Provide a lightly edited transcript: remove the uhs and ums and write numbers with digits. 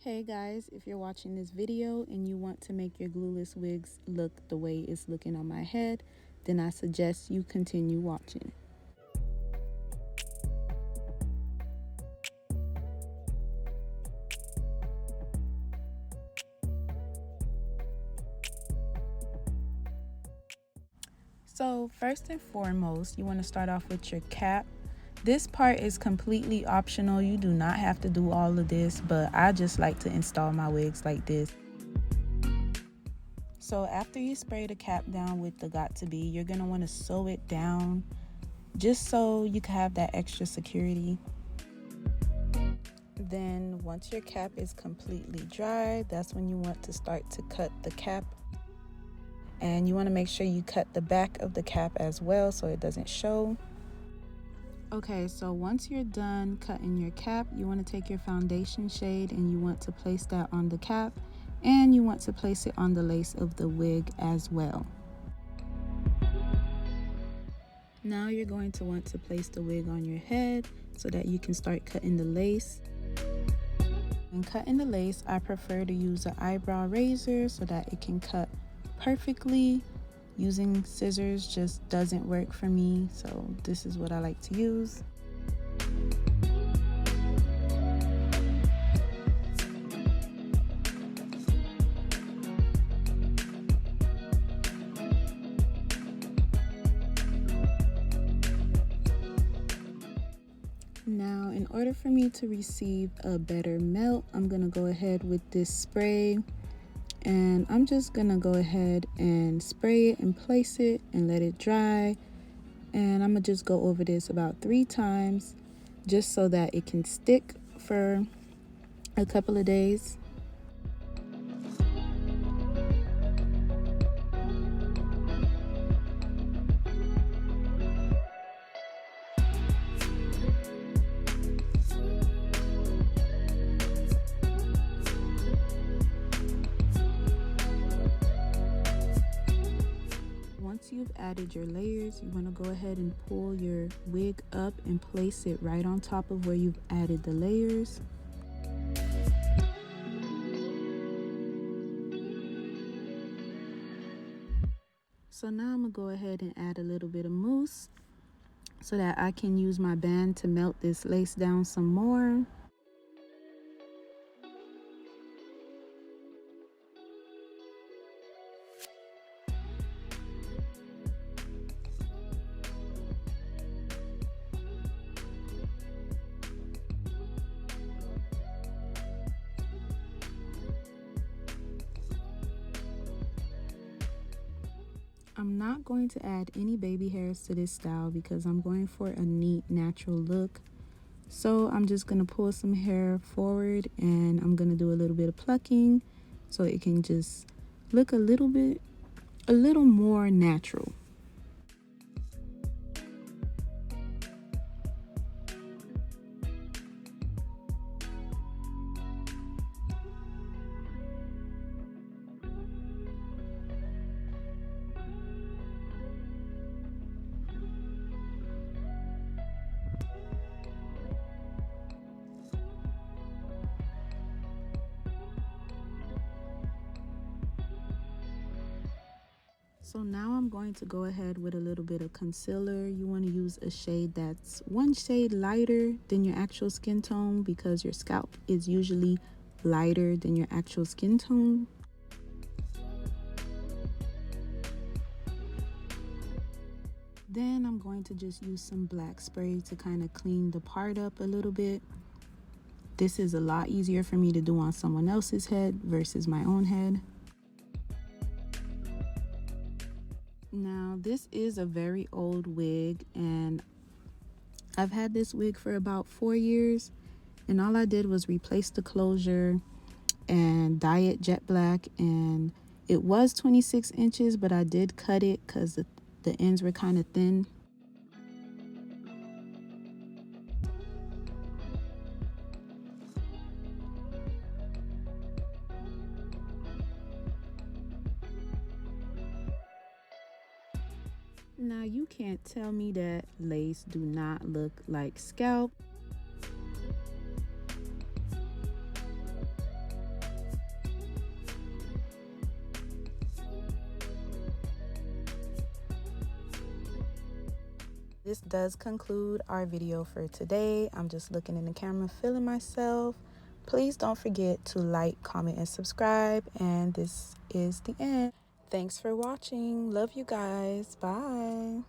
Hey guys, if you're watching this video and you want to make your glueless wigs look the way it's looking on my head, then I suggest you continue watching. So first and foremost, you want to start off with your cap. This part is completely optional. You do not have to do all of this, but I just like to install my wigs like this. So after you spray the cap down with the Got2b, you're going to want to sew it down just so you can have that extra security. Then once your cap is completely dry, that's when you want to start to cut the cap. And you want to make sure you cut the back of the cap as well so it doesn't show. Okay, so once you're done cutting your cap, you want to take your foundation shade and you want to place that on the cap, and you want to place it on the lace of the wig as well. Now you're going to want to place the wig on your head so that you can start cutting the lace. When cutting the lace, I prefer to use an eyebrow razor so that it can cut perfectly. Using scissors just doesn't work for me, so this is what I like to use. Now, in order for me to receive a better melt, I'm gonna go ahead with this spray. And I'm just gonna go ahead and spray it and place it and let it dry. And I'm gonna just go over this about 3 times just so that it can stick for a couple of days. Once you've added your layers, you want to go ahead and pull your wig up and place it right on top of where you've added the layers. So now I'm going to go ahead and add a little bit of mousse so that I can use my band to melt this lace down some more. I'm not going to add any baby hairs to this style because I'm going for a neat natural look. So I'm just going to pull some hair forward and I'm going to do a little bit of plucking so it can just look a little more natural. So now I'm going to go ahead with a little bit of concealer. You want to use a shade that's 1 shade lighter than your actual skin tone because your scalp is usually lighter than your actual skin tone. Then I'm going to just use some black spray to kind of clean the part up a little bit. This is a lot easier for me to do on someone else's head versus my own head. Now, this is a very old wig and I've had this wig for about 4 years, and all I did was replace the closure and dye it jet black, and it was 26 inches, but I did cut it because the ends were kind of thin. Now you can't tell me that lace do not look like scalp. This does conclude our video for today. I'm just looking in the camera, feeling myself. Please don't forget to like, comment, and subscribe. And this is the end. Thanks for watching. Love you guys. Bye.